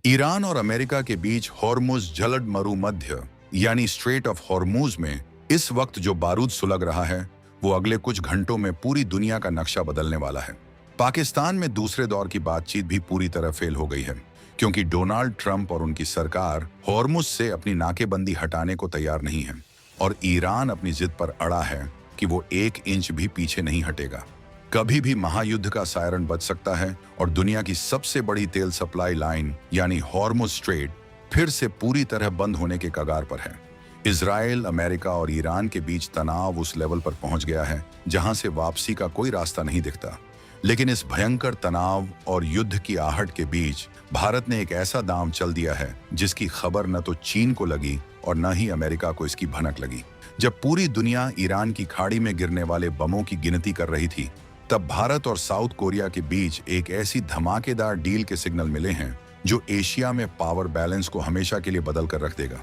Iran और America के बीच Hormuz जलद मरुमध्य यानी स्ट्रेट ऑफ हॉर्मुज में इस वक्त जो बारूद सुलग रहा है वो अगले कुछ घंटों में पूरी दुनिया का नक्शा बदलने वाला है। पाकिस्तान में दूसरे दौर की बातचीत भी पूरी तरह फेल हो गई है क्योंकि डोनाल्ड ट्रंप और उनकी सरकार हॉर्मुज से अपनी नाकेबंदी हटाने को तैयार नहीं है और ईरान अपनी जिद पर अड़ा है कि वो 1 इंच भी पीछे नहीं हटेगा। कभी भी महायुद्ध का सायरन बज सकता है और दुनिया की सबसे बड़ी तेल सप्लाई लाइन यानी हॉर्मुज स्ट्रेट फिर से पूरी तरह बंद होने के कगार पर है। इजराइल, अमेरिका और ईरान के बीच तनाव उस लेवल पर पहुंच गया है जहां से वापसी का कोई रास्ता नहीं दिखता। लेकिन इस भयंकर तनाव और युद्ध की आहट के बीच भारत ने एक ऐसा दांव चल दिया है जिसकी खबर न तो चीन को लगी और न ही अमेरिका को इसकी भनक लगी। जब पूरी दुनिया ईरान की खाड़ी में गिरने वाले बमों की गिनती कर रही थी, तब भारत और साउथ कोरिया के बीच एक ऐसी धमाकेदार डील के सिग्नल मिले हैं जो एशिया में पावर बैलेंस को हमेशा के लिए बदल कर रख देगा।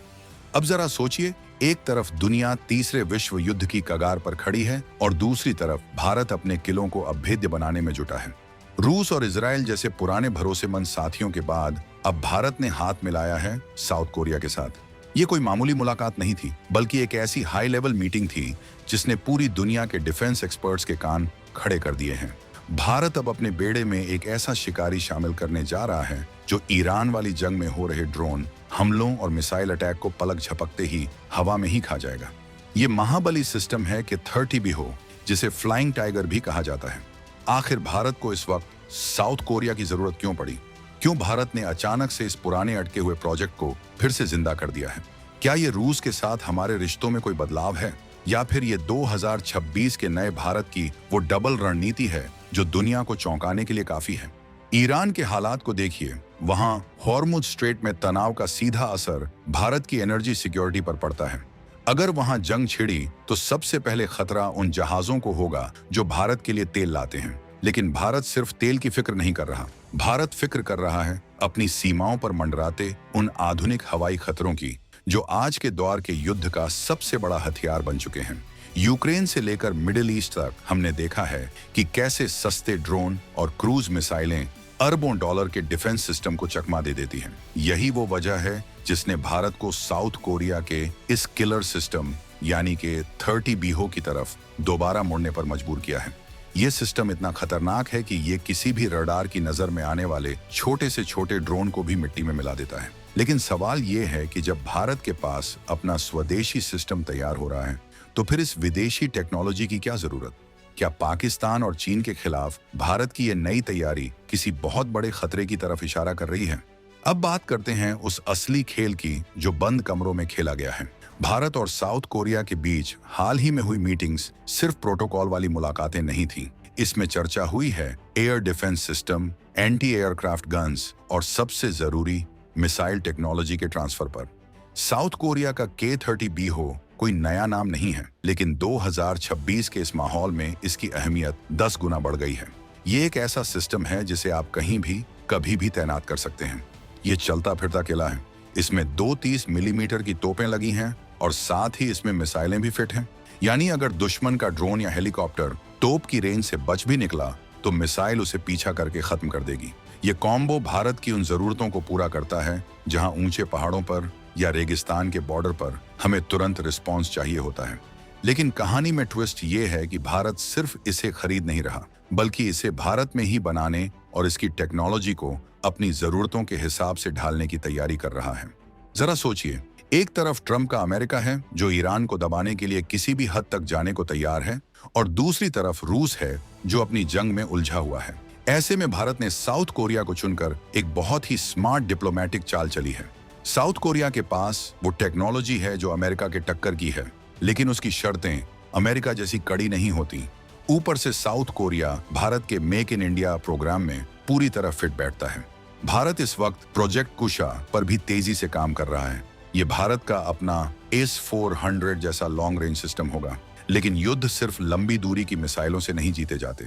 अब जरा सोचिए, एक तरफ दुनिया तीसरे विश्व युद्ध की कगार पर खड़ी है और दूसरी तरफ भारत अपने किलों को अभेद्य बनाने में जुटा है। रूस और इजराइल जैसे पुराने भरोसेमंद साथियों के बाद अब भारत ने हाथ मिलाया है साउथ कोरिया के साथ। ये कोई मामूली मुलाकात नहीं थी, बल्कि एक ऐसी हाई लेवल मीटिंग थी जिसने पूरी दुनिया के डिफेंस एक्सपर्ट्स के कान खड़े कर दिए हैं। भारत अब अपने बेड़े में एक ऐसा शिकारी शामिल करने जा रहा है जो ईरान वाली जंग में हो रहे ड्रोन हमलों और मिसाइल अटैक को पलक झपकते ही हवा में ही खा जाएगा। ये महाबली सिस्टम है कि 30B हो, जिसे फ्लाइंग टाइगर भी कहा जाता है। आखिर भारत को इस वक्त साउथ कोरिया की जरूरत क्यों पड़ी? क्यों भारत ने अचानक से इस पुराने अटके हुए प्रोजेक्ट को फिर से जिंदा कर दिया है? क्या ये रूस के साथ हमारे रिश्तों में कोई बदलाव है या फिर ये 2026 के नए भारत की वो डबल रणनीति है जो दुनिया को चौंकाने के लिए काफी है? ईरान के हालात को देखिए। वहां हॉर्मुज स्ट्रेट में तनाव का सीधा असर भारत की एनर्जी सिक्योरिटी पर पड़ता है। अगर वहां जंग छिड़ी तो सबसे पहले खतरा उन जहाजों को होगा जो भारत के लिए तेल लाते हैं। लेकिन भारत सिर्फ तेल की फिक्र नहीं कर रहा, भारत फिक्र कर रहा है अपनी सीमाओं पर मंडराते उन आधुनिक हवाई खतरों की जो आज के दौर के युद्ध का सबसे बड़ा हथियार बन चुके हैं। यूक्रेन से लेकर मिडिल ईस्ट तक हमने देखा है कि कैसे सस्ते ड्रोन और क्रूज मिसाइलें अरबों डॉलर के डिफेंस सिस्टम को चकमा दे देती हैं। यही वो वजह है जिसने भारत को साउथ कोरिया के इस किलर सिस्टम यानी कि 30B हो की तरफ दोबारा मुड़ने पर मजबूर किया है। ये सिस्टम इतना खतरनाक है कि ये किसी भी रडार की नजर में आने वाले छोटे से छोटे ड्रोन को भी मिट्टी में मिला देता है। लेकिन सवाल ये है कि जब भारत के पास अपना स्वदेशी सिस्टम तैयार हो रहा है तो फिर इस विदेशी टेक्नोलॉजी की क्या जरूरत? क्या पाकिस्तान और चीन के खिलाफ भारत की ये नई तैयारी किसी बहुत बड़े खतरे की तरफ इशारा कर रही है? अब बात करते हैं उस असली खेल की जो बंद कमरों में खेला गया है। भारत और साउथ कोरिया के बीच हाल ही में हुई मीटिंग्स सिर्फ प्रोटोकॉल वाली मुलाकातें नहीं थी। इसमें चर्चा हुई है air defence system, anti aircraft guns और सबसे जरूरी मिसाइल टेक्नोलॉजी के ट्रांसफर पर। साउथ कोरिया का K-30B हो कोई नया नाम नहीं है, लेकिन 2026 के इस माहौल में इसकी अहमियत 10 गुना बढ़ गई है। ये एक ऐसा सिस्टम है जिसे आप कहीं भी कभी भी तैनात कर सकते हैं। ये चलता फिरता किला है। इसमें 230 मिलीमीटर की तोपें लगी हैं और साथ ही इसमें मिसाइलें भी फिट हैं। यानी अगर दुश्मन का ड्रोन या हेलीकॉप्टर तोप की रेंज से बच भी निकला तो मिसाइल उसे पीछा करके खत्म कर देगी। ये कॉम्बो भारत की उन जरूरतों को पूरा करता है जहां ऊंचे पहाड़ों पर या रेगिस्तान के बॉर्डर पर हमें तुरंत रिस्पॉन्स चाहिए होता है। लेकिन कहानी में ट्विस्ट ये है कि भारत सिर्फ इसे खरीद नहीं रहा, बल्कि इसे भारत में ही बनाने और इसकी टेक्नोलॉजी को अपनी जरूरतों के हिसाब से ढालने की तैयारी कर रहा है। जरा सोचिए, एक तरफ ट्रंप का अमेरिका है जो ईरान को दबाने के लिए किसी भी हद तक जाने को तैयार है और दूसरी तरफ रूस है जो अपनी जंग में उलझा हुआ है। ऐसे में भारत ने साउथ कोरिया को चुनकर एक बहुत ही स्मार्ट डिप्लोमेटिक चाल चली है। साउथ कोरिया के पास वो टेक्नोलॉजी है जो अमेरिका के टक्कर की है, लेकिन उसकी शर्तें अमेरिका जैसी कड़ी नहीं होती। ऊपर से साउथ कोरिया भारत के मेक इन इंडिया प्रोग्राम में पूरी तरह फिट बैठता है। भारत इस वक्त प्रोजेक्ट कुशा पर भी तेजी से काम कर रहा है। ये भारत का अपना S-400 जैसा लॉन्ग रेंज सिस्टम होगा। लेकिन युद्ध सिर्फ लंबी दूरी की मिसाइलों से नहीं जीते जाते।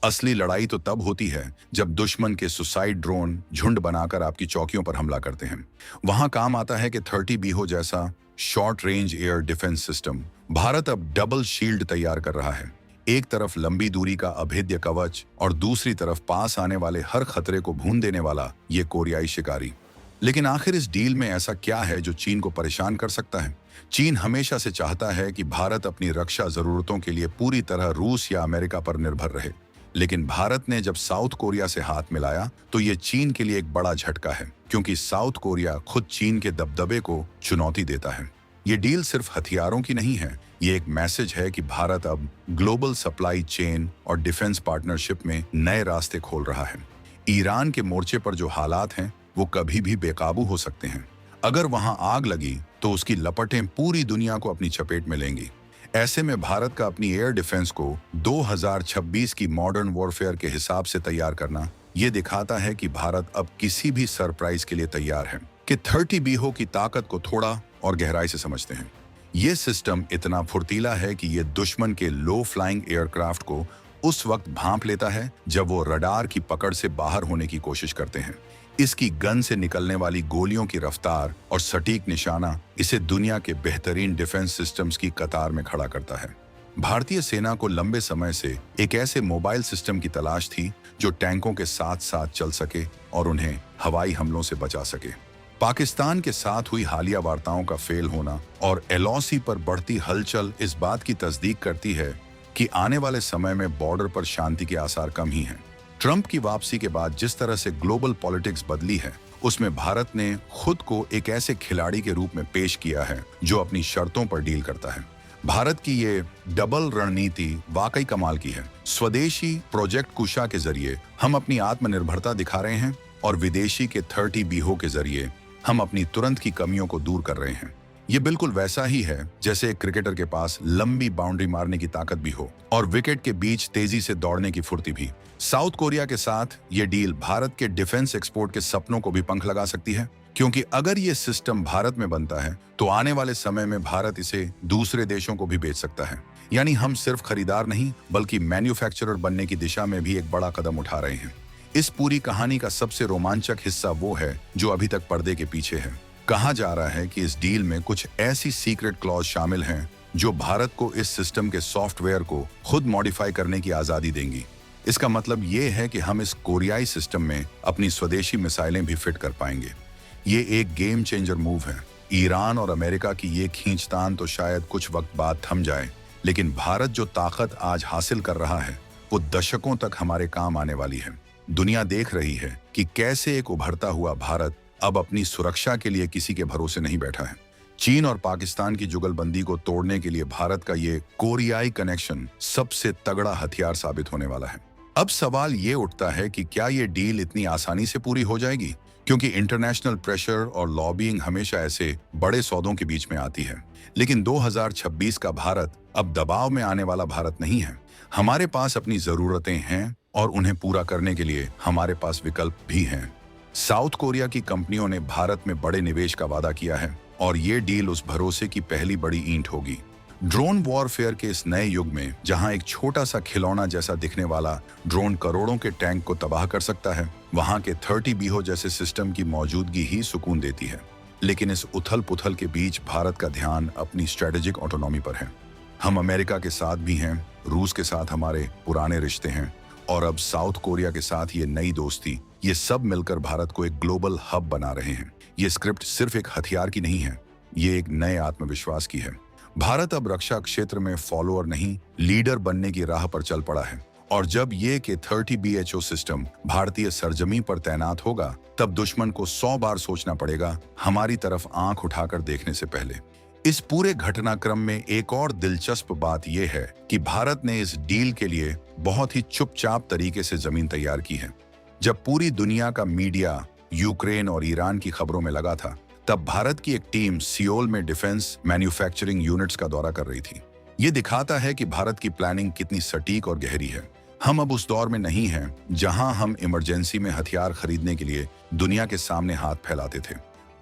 असली लड़ाई तो तब होती है जब दुश्मन के सुसाइड ड्रोन झुंड बनाकर आपकी चौकियों पर हमला करते हैं। वहां काम आता है कि 30B हो जैसा short range air defence system. Bharat अब डबल शील्ड तैयार कर रहा है। एक तरफ लंबी दूरी का अभेद्य कवच और दूसरी तरफ पास आने वाले हर खतरे को भून देने वाला ये कोरियाई शिकारी। लेकिन आखिर इस डील में ऐसा क्या है जो चीन को परेशान कर सकता है? चीन हमेशा से चाहता है कि भारत अपनी रक्षा जरूरतों के लिए पूरी तरह रूस या अमेरिका पर निर्भर रहे। लेकिन भारत ने जब साउथ कोरिया से हाथ मिलाया तो ये चीन के लिए एक बड़ा झटका है, क्योंकि साउथ कोरिया खुद चीन के दबदबे को चुनौती देता है। ये डील सिर्फ हथियारों की नहीं है, ये एक मैसेज है कि भारत अब ग्लोबल सप्लाई चेन और डिफेंस पार्टनरशिप में नए रास्ते खोल रहा है। ईरान के मोर्चे पर जो हालात हैं वो कभी भी बेकाबू हो सकते हैं। अगर वहां आग लगी तो उसकी लपटें पूरी दुनिया को अपनी चपेट में लेंगी। ऐसे में भारत का अपनी एयर डिफेंस को 2026 की मॉडर्न वॉरफेयर के हिसाब से तैयार करना ये दिखाता है कि भारत अब किसी भी सरप्राइज के लिए तैयार है। कि 30 की ताकत को थोड़ा और गहराई से समझते हैं। ये सिस्टम इतना फुर्तीला है कि ये दुश्मन के लो फ्लाइंग एयरक्राफ्ट को उस वक्त भांप लेता है जब वो रडार की पकड़ से बाहर होने की कोशिश करते हैं। इसकी गन से निकलने वाली गोलियों की रफ्तार और सटीक निशाना इसे दुनिया के बेहतरीन डिफेंस सिस्टम्स की कतार में खड़ा करता है। भारतीय सेना को लंबे समय से एक ऐसे मोबाइल सिस्टम की तलाश थी जो टैंकों के साथ साथ चल सके और उन्हें हवाई हमलों से बचा सके। पाकिस्तान के साथ हुई हालिया वार्ताओं का फेल होना और एलओसी पर बढ़ती हलचल इस बात की तस्दीक करती है कि आने वाले समय में बॉर्डर पर शांति के आसार कम ही हैं। ट्रंप की वापसी के बाद जिस तरह से ग्लोबल पॉलिटिक्स बदली है, उसमें भारत ने खुद को एक ऐसे खिलाड़ी के रूप में पेश किया है जो अपनी शर्तों पर डील करता है। भारत की ये डबल रणनीति वाकई कमाल की है। स्वदेशी प्रोजेक्ट कुशा के जरिए हम अपनी आत्मनिर्भरता दिखा रहे हैं और विदेशी के 30 के जरिए हम अपनी तुरंत की कमियों को दूर कर रहे हैं। ये बिल्कुल वैसा ही है जैसे एक क्रिकेटर के पास लंबी बाउंड्री मारने की ताकत भी हो और विकेट के बीच तेजी से दौड़ने की फुर्ती भी। साउथ कोरिया के साथ ये डील भारत के डिफेंस एक्सपोर्ट के सपनों को भी पंख लगा सकती है, क्योंकि अगर ये सिस्टम भारत में बनता है तो आने वाले समय में भारत इसे दूसरे देशों को भी बेच सकता है। यानी हम सिर्फ खरीदार नहीं बल्कि मैन्युफैक्चरर बनने की दिशा में भी एक बड़ा कदम उठा रहे हैं। इस पूरी कहानी का सबसे रोमांचक हिस्सा वो है जो अभी तक पर्दे के पीछे है। कहा जा रहा है कि इस डील में कुछ ऐसी सीक्रेट क्लॉज शामिल हैं जो भारत को इस सिस्टम के सॉफ्टवेयर को खुद मॉडिफाई करने की आजादी देंगी। इसका मतलब ये है कि हम इस कोरियाई सिस्टम में अपनी स्वदेशी मिसाइलें भी फिट कर पाएंगे। ये एक गेम चेंजर मूव है। ईरान और अमेरिका की ये खींचतान तो शायद कुछ वक्त बाद थम जाए, लेकिन भारत जो ताकत आज हासिल कर रहा है वो दशकों तक हमारे काम आने वाली है। दुनिया देख रही है कि कैसे एक उभरता हुआ भारत अब अपनी सुरक्षा के लिए किसी के भरोसे नहीं बैठा है। चीन और पाकिस्तान की जुगलबंदी को तोड़ने के लिए भारत का ये कोरियाई कनेक्शन सबसे तगड़ा हथियार साबित होने वाला है। अब सवाल ये उठता है कि क्या ये डील इतनी आसानी से पूरी हो जाएगी, क्योंकि इंटरनेशनल प्रेशर और लॉबिंग हमेशा ऐसे बड़े सौदों के बीच में आती है। लेकिन 2026 का भारत अब दबाव में आने वाला भारत नहीं है। हमारे पास अपनी जरूरतें हैं और उन्हें पूरा करने के लिए हमारे पास विकल्प भी हैं। साउथ कोरिया की कंपनियों ने भारत में बड़े निवेश का वादा किया है और ये डील उस भरोसे की पहली बड़ी ईंट होगी। ड्रोन वॉरफेयर के इस नए युग में जहां एक छोटा सा खिलौना जैसा दिखने वाला ड्रोन करोड़ों के टैंक को तबाह कर सकता है, वहां के 30 जैसे सिस्टम की मौजूदगी ही सुकून देती है। लेकिन इस उथल पुथल के बीच भारत का ध्यान अपनी स्ट्रेटेजिक ऑटोनॉमी पर है। हम अमेरिका के साथ भी हैं, रूस के साथ हमारे पुराने रिश्ते हैं और अब साउथ कोरिया के साथ ये नई दोस्ती, ये सब मिलकर भारत को एक ग्लोबल हब बना रहे हैं। ये स्क्रिप्ट सिर्फ एक हथियार की नहीं है, ये एक नए आत्मविश्वास की है। भारत अब रक्षा क्षेत्र में फॉलोअर नहीं, लीडर बनने की राह पर चल पड़ा है और जब ये के 30 BHO सिस्टम भारतीय सरजमी पर तैनात होगा तब दुश्मन को 100 बार सोचना पड़ेगा हमारी तरफ आंख उठाकर देखने से पहले। इस पूरे घटनाक्रम में एक और दिलचस्प बात यह है कि भारत ने इस डील के लिए बहुत ही चुपचाप तरीके से जमीन तैयार की है। जब पूरी दुनिया का मीडिया यूक्रेन और ईरान की खबरों में लगा था, तब भारत की एक टीम सियोल में डिफेंस मैन्युफैक्चरिंग यूनिट्स का दौरा कर रही थी। ये दिखाता है कि भारत की प्लानिंग कितनी सटीक और गहरी है। हम अब उस दौर में नहीं हैं जहां हम इमरजेंसी में हथियार खरीदने के लिए दुनिया के सामने हाथ फैलाते थे।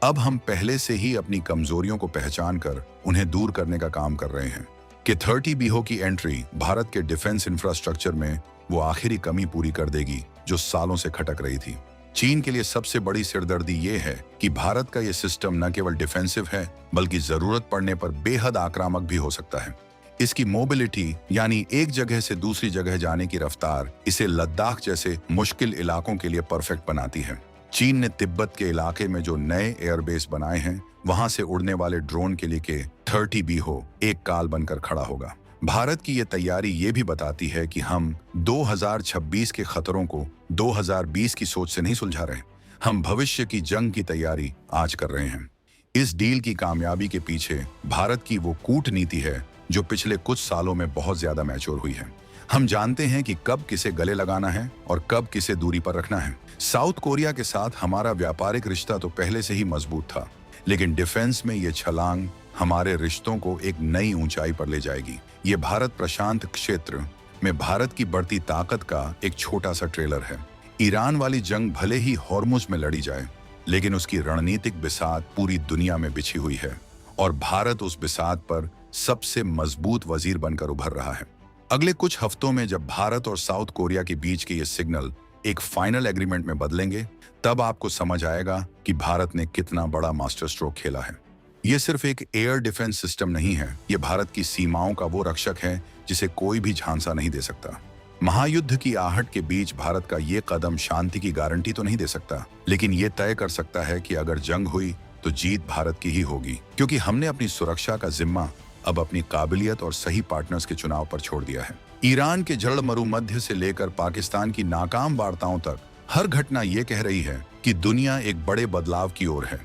अब हम पहले से ही अपनी कमजोरियों को पहचान कर उन्हें दूर करने का काम कर रहे हैं। कि 30 BO की एंट्री भारत के डिफेंस इंफ्रास्ट्रक्चर में वो आखिरी कमी पूरी कर देगी जो सालों से खटक रही थी। चीन के लिए सबसे बड़ी सिरदर्दी ये है कि भारत का ये सिस्टम न केवल डिफेंसिव है बल्कि जरूरत पड़ने पर बेहद आक्रामक भी हो सकता है। इसकी मोबिलिटी यानी एक जगह से दूसरी जगह जाने की रफ्तार इसे लद्दाख जैसे मुश्किल इलाकों के लिए परफेक्ट बनाती है। चीन ने तिब्बत के इलाके में जो नए एयरबेस बनाए हैं, वहां से उड़ने वाले ड्रोन के लिए के 30B हो एक काल बनकर खड़ा होगा। भारत की ये तैयारी ये भी बताती है कि हम 2026 के खतरों को 2020 की सोच से नहीं सुलझा रहे। हम भविष्य की जंग की तैयारी आज कर रहे हैं। इस डील की कामयाबी के पीछे भारत की वो कूटनीति है जो पिछले कुछ सालों में बहुत ज्यादा मैच्योर हुई है। हम जानते हैं कि कब किसे गले लगाना है और कब किसे दूरी पर रखना है। साउथ कोरिया के साथ हमारा व्यापारिक रिश्ता तो पहले से ही मजबूत था, लेकिन डिफेंस में ये छलांग हमारे रिश्तों को एक नई ऊंचाई पर ले जाएगी। ये भारत प्रशांत क्षेत्र में भारत की बढ़ती ताकत का एक छोटा सा ट्रेलर है। ईरान वाली जंग भले ही हॉर्मुज में लड़ी जाए, लेकिन उसकी रणनीतिक बिसात पूरी दुनिया में बिछी हुई है और भारत उस बिसात पर सबसे मजबूत वजीर बनकर उभर रहा है। अगले कुछ हफ्तों में जब भारत और साउथ कोरिया के बीच के ये सिग्नल एक फाइनल एग्रीमेंट में बदलेंगे, तब आपको समझ आएगा कि भारत ने कितना बड़ा मास्टर स्ट्रोक खेला है। ये सिर्फ एक एयर डिफेंस सिस्टम नहीं है, ये भारत की सीमाओं का वो रक्षक है जिसे कोई भी झांसा नहीं दे सकता। महायुद्ध की आहट के बीच भारत का ये कदम शांति की गारंटी तो नहीं दे सकता, लेकिन ये तय कर सकता है कि अगर जंग हुई तो जीत भारत की ही होगी, क्योंकि हमने अपनी सुरक्षा का जिम्मा अब अपनी काबिलियत और सही पार्टनर्स के चुनाव पर छोड़ दिया है। ईरान के जड़ मरुमध्य से लेकर पाकिस्तान की नाकाम वार्ताओं तक हर घटना ये कह रही है कि दुनिया एक बड़े बदलाव की ओर है।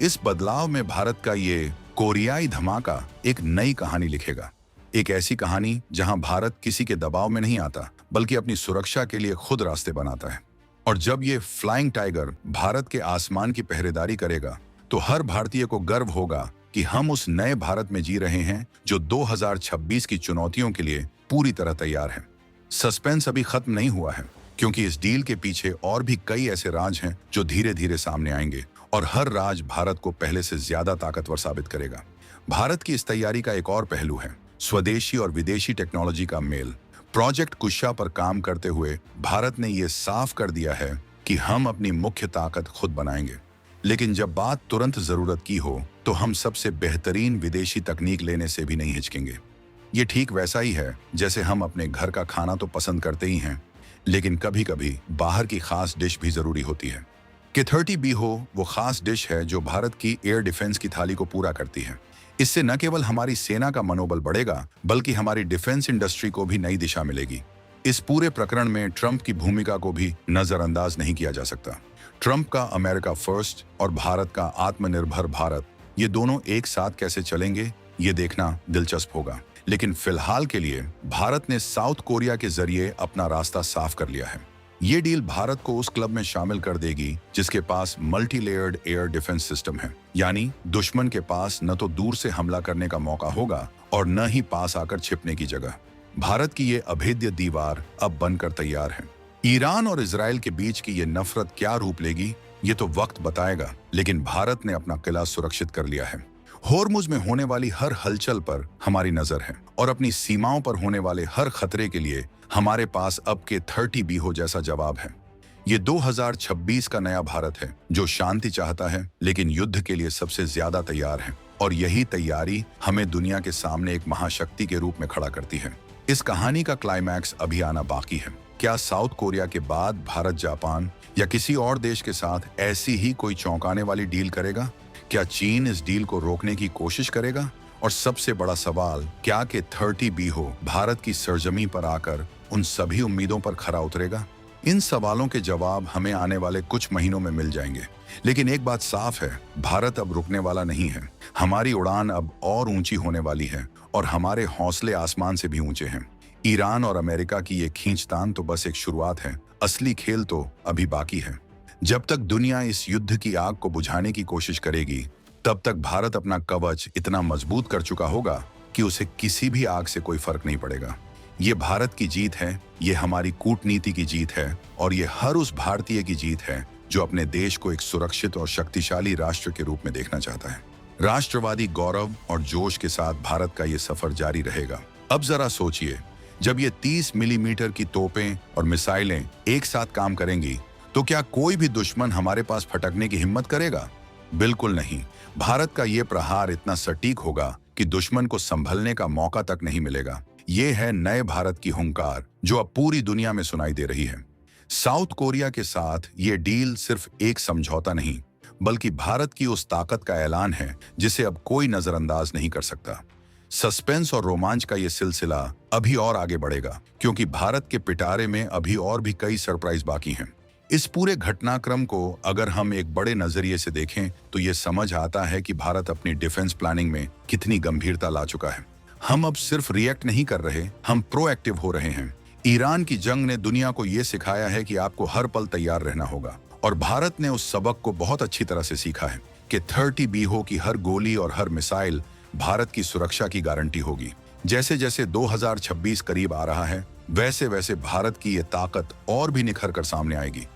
इस बदलाव में भारत का ये कोरियाई धमाका एक नई कहानी लिखेगा, एक ऐसी कहानी जहां भारत किसी के दबाव में नहीं आता, बल्कि अपनी सुरक्षा के लिए खुद रास्ते बनाता है। और जब ये फ्लाइंग टाइगर भारत के आसमान की पहरेदारी करेगा, तो हर भारतीय को गर्व होगा कि हम उस नए भारत में जी रहे हैं जो 2026 की चुनौतियों के लिए पूरी तरह तैयार है। सस्पेंस अभी खत्म नहीं हुआ है, क्योंकि इस डील के पीछे और भी कई ऐसे राज हैं जो धीरे धीरे सामने आएंगे और हर राज भारत को पहले से ज्यादा ताकतवर साबित करेगा। भारत की इस तैयारी का एक और पहलू है स्वदेशी और विदेशी टेक्नोलॉजी का मेल। प्रोजेक्ट कुशा पर काम करते हुए भारत ने यह साफ कर दिया है कि हम अपनी मुख्य ताकत खुद बनाएंगे, लेकिन जब बात तुरंत जरूरत की हो तो हम सबसे बेहतरीन विदेशी तकनीक लेने से भी नहीं हिचकेंगे। ये ठीक वैसा ही है जैसे हम अपने घर का खाना तो पसंद करते ही हैं, लेकिन कभी कभी बाहर की खास डिश भी जरूरी होती है। कि 30B हो वो खास डिश है जो भारत की एयर डिफेंस की थाली को पूरा करती है। इससे न केवल हमारी सेना का मनोबल बढ़ेगा, बल्कि हमारी डिफेंस इंडस्ट्री को भी नई दिशा मिलेगी। इस पूरे प्रकरण में ट्रंप की भूमिका को भी नजरअंदाज नहीं किया जा सकता। ट्रंप का अमेरिका फर्स्ट और भारत का आत्मनिर्भर भारत, ये दोनों एक साथ कैसे चलेंगे, ये देखना दिलचस्प होगा। लेकिन फिलहाल के लिए भारत ने साउथ कोरिया के जरिए अपना रास्ता साफ कर लिया है। ये डील भारत को उस क्लब में शामिल कर देगी जिसके पास multi layered air defence system है, यानी दुश्मन के पास न तो दूर से हमला करने का मौका होगा और न ही पास आकर छिपने की जगह। भारत की ये अभेद्य दीवार अब बनकर तैयार है। ईरान और इजराइल के बीच की ये नफरत क्या रूप लेगी, ये तो वक्त बताएगा, लेकिन भारत ने अपना किला सुरक्षित कर लिया है। होर्मुज में होने वाली हर हलचल पर हमारी नजर है और अपनी सीमाओं पर होने वाले हर खतरे के लिए हमारे पास अब के 30B हो जैसा जवाब है। ये 2026 का नया भारत है जो शांति चाहता है, लेकिन युद्ध के लिए सबसे ज्यादा तैयार है। और यही तैयारी हमें दुनिया के सामने एक महाशक्ति के रूप में खड़ा करती है। इस कहानी का क्लाइमैक्स अभी आना बाकी है। क्या साउथ कोरिया के बाद भारत जापान या किसी और देश के साथ ऐसी ही कोई चौंकाने वाली डील करेगा? क्या चीन इस डील को रोकने की कोशिश करेगा? और सबसे बड़ा सवाल, क्या कि 30B हो भारत की सरजमी पर आकर उन सभी उम्मीदों पर खरा उतरेगा? इन सवालों के जवाब हमें आने वाले कुछ महीनों में मिल जाएंगे। लेकिन एक बात साफ है, भारत अब रुकने वाला नहीं है। हमारी उड़ान अब और ऊंची होने वाली है और हमारे हौसले आसमान से भी ऊंचे हैं। ईरान और अमेरिका की ये खींचतान तो बस एक शुरुआत है, असली खेल तो अभी बाकी है। जब तक दुनिया इस युद्ध की आग को बुझाने की कोशिश करेगी, तब तक भारत अपना कवच इतना मजबूत कर चुका होगा कि उसे किसी भी आग से कोई फर्क नहीं पड़ेगा। ये भारत की जीत है, ये हमारी कूटनीति की जीत है और ये हर उस भारतीय की जीत है जो अपने देश को एक सुरक्षित और शक्तिशाली राष्ट्र के रूप में देखना चाहता है। राष्ट्रवादी गौरव और जोश के साथ भारत का ये सफर जारी रहेगा। अब जरा सोचिए, जब ये 30 मिलीमीटर की तोपें और मिसाइलें एक साथ काम करेंगी, तो क्या कोई भी दुश्मन हमारे पास फटकने की हिम्मत करेगा? बिल्कुल नहीं। भारत का ये प्रहार इतना सटीक होगा कि दुश्मन को संभलने का मौका तक नहीं मिलेगा। ये है नए भारत की हुंकार जो अब पूरी दुनिया में सुनाई दे रही है। साउथ कोरिया के साथ ये डील सिर्फ एक समझौता नहीं, बल्कि भारत की उस ताकत का ऐलान है जिसे अब कोई नजरअंदाज नहीं कर सकता। सस्पेंस और रोमांच का ये सिलसिला अभी और आगे बढ़ेगा, क्योंकि भारत के पिटारे में अभी और भी कई सरप्राइज बाकी हैं। इस पूरे घटनाक्रम को अगर हम एक बड़े नजरिए से देखें तो ये समझ आता है कि भारत अपनी डिफेंस प्लानिंग में कितनी गंभीरता ला चुका है। हम अब सिर्फ रिएक्ट नहीं कर रहे, हम प्रोएक्टिव हो रहे हैं। ईरान की जंग ने दुनिया को ये सिखाया है कि आपको हर पल तैयार रहना होगा, और भारत ने उस सबक को बहुत अच्छी तरह से सीखा है कि 30 बीहो की हर गोली और हर मिसाइल भारत की सुरक्षा की गारंटी होगी। जैसे जैसे 2026 करीब आ रहा है, वैसे वैसे भारत की ये ताकत और भी निखर कर सामने आएगी।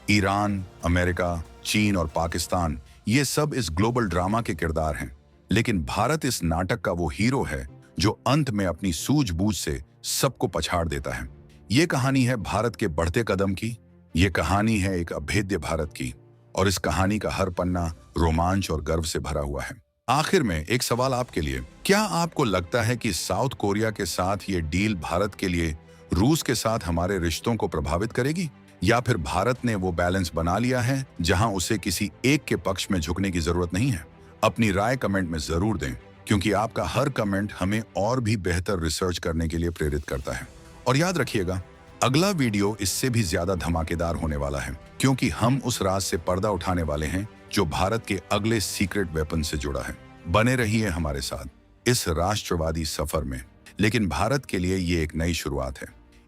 ईरान, अमेरिका, चीन और पाकिस्तान, ये सब इस ग्लोबल ड्रामा के किरदार हैं, लेकिन भारत इस नाटक का वो हीरो है जो अंत में अपनी सूझबूझ से सबको पछाड़ देता है। ये कहानी है भारत के बढ़ते कदम की, ये कहानी है एक अभेद्य भारत की, और इस कहानी का हर पन्ना रोमांच और गर्व से भरा हुआ है। आखिर में एक सवाल आपके लिए, क्या आपको लगता है कि साउथ कोरिया के साथ ये डील भारत के लिए रूस के साथ हमारे रिश्तों को प्रभावित करेगी, या फिर भारत ने वो बैलेंस बना लिया है जहां उसे किसी एक के पक्ष में झुकने की जरूरत नहीं है? अपनी राय कमेंट में जरूर दें, क्योंकि आपका हर कमेंट हमें और भी बेहतर रिसर्च करने के लिए प्रेरित करता है। और याद रखिएगा, अगला वीडियो इससे भी ज्यादा धमाकेदार होने वाला है, क्योंकि हम उस राज से पर्दा उठाने वाले हैं जो भारत के अगले सीक्रेट वेपन से जुड़ा है। बने रहिए हमारे साथ इस राष्ट्रवादी सफर में। लेकिन भारत के लिए ये एक नई शुरुआत है,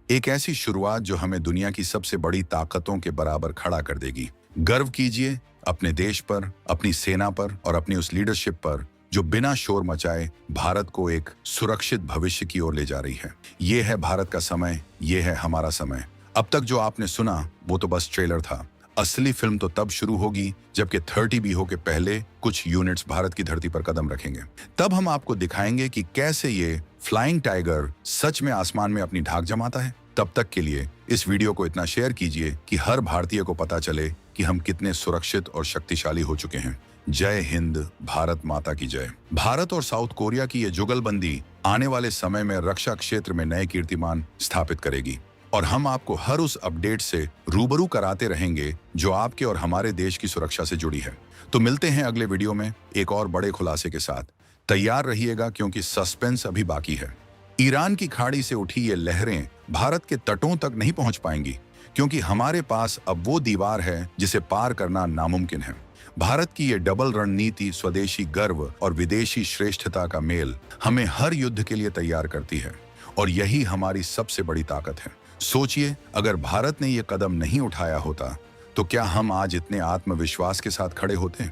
एक ऐसी शुरुआत जो हमें दुनिया की सबसे बड़ी ताकतों के बराबर खड़ा कर देगी। गर्व कीजिए अपने देश पर, अपनी सेना पर और अपनी उस लीडरशिप पर जो बिना शोर मचाए भारत को एक सुरक्षित भविष्य की ओर ले जा रही है। ये है भारत का समय, ये है हमारा समय। अब तक जो आपने सुना वो तो बस ट्रेलर था। असली फिल्म तो तब शुरू होगी जबकि 30 बीहो के पहले कुछ यूनिट्स भारत की धरती पर कदम रखेंगे। तब हम आपको दिखाएंगे कि कैसे ये फ्लाइंग टाइगर सच में आसमान में अपनी धाक जमाता है। तब तक के लिए इस वीडियो को इतना शेयर कीजिए कि हर भारतीय को पता चले कि हम कितने सुरक्षित और शक्तिशाली हो चुके हैं। जय हिंद, भारत माता की जय। भारत और साउथ कोरिया की ये जुगलबंदी आने वाले समय में रक्षा क्षेत्र में नए कीर्तिमान स्थापित करेगी, और हम आपको हर उस अपडेट से रूबरू कराते रहेंगे जो आपके और हमारे देश की सुरक्षा से जुड़ी है। तो मिलते हैं अगले वीडियो में एक और बड़े खुलासे के साथ। तैयार रहिएगा, क्योंकि सस्पेंस अभी बाकी है। ईरान की खाड़ी से उठी ये लहरें भारत के तटों तक नहीं पहुंच पाएंगी, क्योंकि हमारे पास अब वो दीवार है जिसे पार करना नामुमकिन है। भारत की ये डबल रणनीति, स्वदेशी गर्व और विदेशी श्रेष्ठता का मेल हमें हर युद्ध के लिए तैयार करती है, और यही हमारी सबसे बड़ी ताकत है। सोचिए, अगर भारत ने ये कदम नहीं उठाया होता तो क्या हम आज इतने आत्मविश्वास के साथ खड़े होते?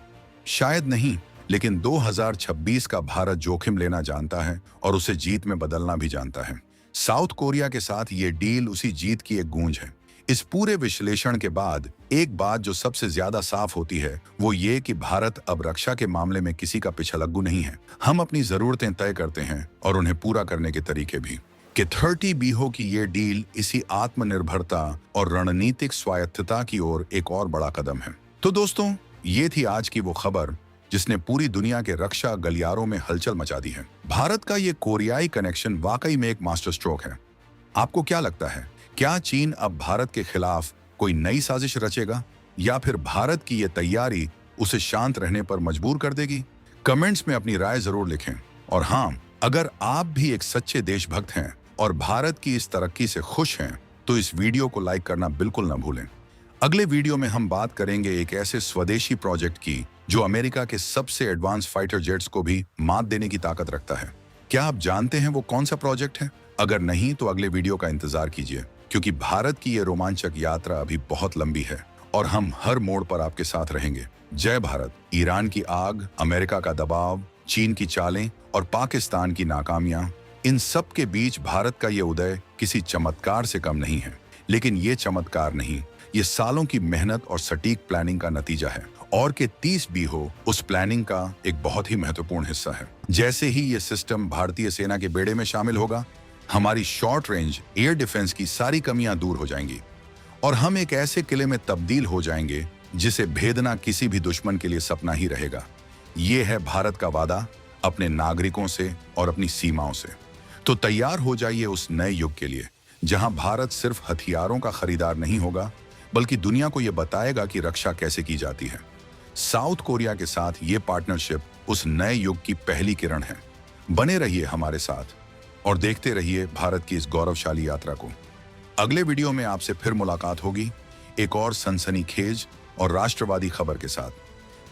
शायद नहीं, लेकिन 2026 का भारत जोखिम लेना जानता है और उसे जीत में बदलना भी जानता है। साउथ कोरिया के साथ ये डील उसी जीत की एक गूंज है। इस पूरे विश्लेषण के बाद एक बात जो सबसे ज्यादा साफ होती है वो ये कि भारत अब रक्षा के मामले में किसी का पिछलग्गू नहीं है। हम अपनी जरूरतें तय करते हैं और उन्हें पूरा करने के तरीके भी। कि 30 बीहो की ये डील इसी आत्मनिर्भरता और रणनीतिक स्वायत्तता की ओर एक और बड़ा कदम है। तो दोस्तों, ये थी आज की वो खबर जिसने पूरी दुनिया के रक्षा गलियारों में हलचल मचा दी है। भारत का ये कोरियाई कनेक्शन वाकई में एक मास्टर स्ट्रोक है। आपको क्या लगता है, क्या चीन अब भारत के खिलाफ कोई नई साजिश रचेगा, या फिर भारत की ये तैयारी उसे शांत रहने पर मजबूर कर देगी? कमेंट्स में अपनी राय जरूर लिखें। और हाँ, अगर आप भी एक सच्चे देशभक्त हैं और भारत की इस तरक्की से खुश हैं तो इस वीडियो को लाइक करना बिल्कुल न भूलें। अगले वीडियो में हम बात करेंगे एक ऐसे स्वदेशी प्रोजेक्ट की जो अमेरिका के सबसे एडवांस फाइटर जेट्स को भी मात देने की ताकत रखता है। क्या आप जानते हैं वो कौन सा प्रोजेक्ट है? अगर नहीं तो अगले वीडियो का इंतजार कीजिए, क्योंकि भारत की ये रोमांचक यात्रा अभी बहुत लंबी है और हम हर मोड़ पर आपके साथ रहेंगे। जय भारत। ईरान की आग, अमेरिका का दबाव, चीन की चालें और पाकिस्तान की नाकामियां, इन सब के बीच भारत का ये उदय किसी चमत्कार से कम नहीं है। लेकिन ये चमत्कार नहीं, ये सालों की मेहनत और सटीक प्लानिंग का नतीजा है, और के 30 बीहो उस प्लानिंग का एक बहुत ही महत्वपूर्ण हिस्सा है। जैसे ही ये सिस्टम भारतीय सेना के बेड़े में शामिल होगा, हमारी शॉर्ट रेंज एयर डिफेंस की सारी कमियां दूर हो जाएंगी और हम एक ऐसे किले में तब्दील हो जाएंगे जिसे भेदना किसी भी दुश्मन के लिए सपना ही रहेगा। ये है भारत का वादा अपने नागरिकों से और अपनी सीमाओं से। तो तैयार हो जाइए उस नए युग के लिए, जहां भारत सिर्फ हथियारों का खरीदार नहीं होगा, बल्कि दुनिया को यह बताएगा कि रक्षा कैसे की जाती है। साउथ कोरिया के साथ ये पार्टनरशिप उस नए युग की पहली किरण है। बने रहिए हमारे साथ और देखते रहिए भारत की इस गौरवशाली यात्रा को। अगले वीडियो में आपसे फिर मुलाकात होगी एक और सनसनीखेज और राष्ट्रवादी खबर के साथ।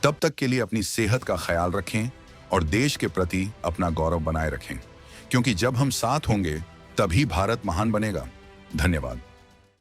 तब तक के लिए अपनी सेहत का ख्याल रखें और देश के प्रति अपना गौरव बनाए रखें, क्योंकि जब हम साथ होंगे तभी भारत महान बनेगा। धन्यवाद।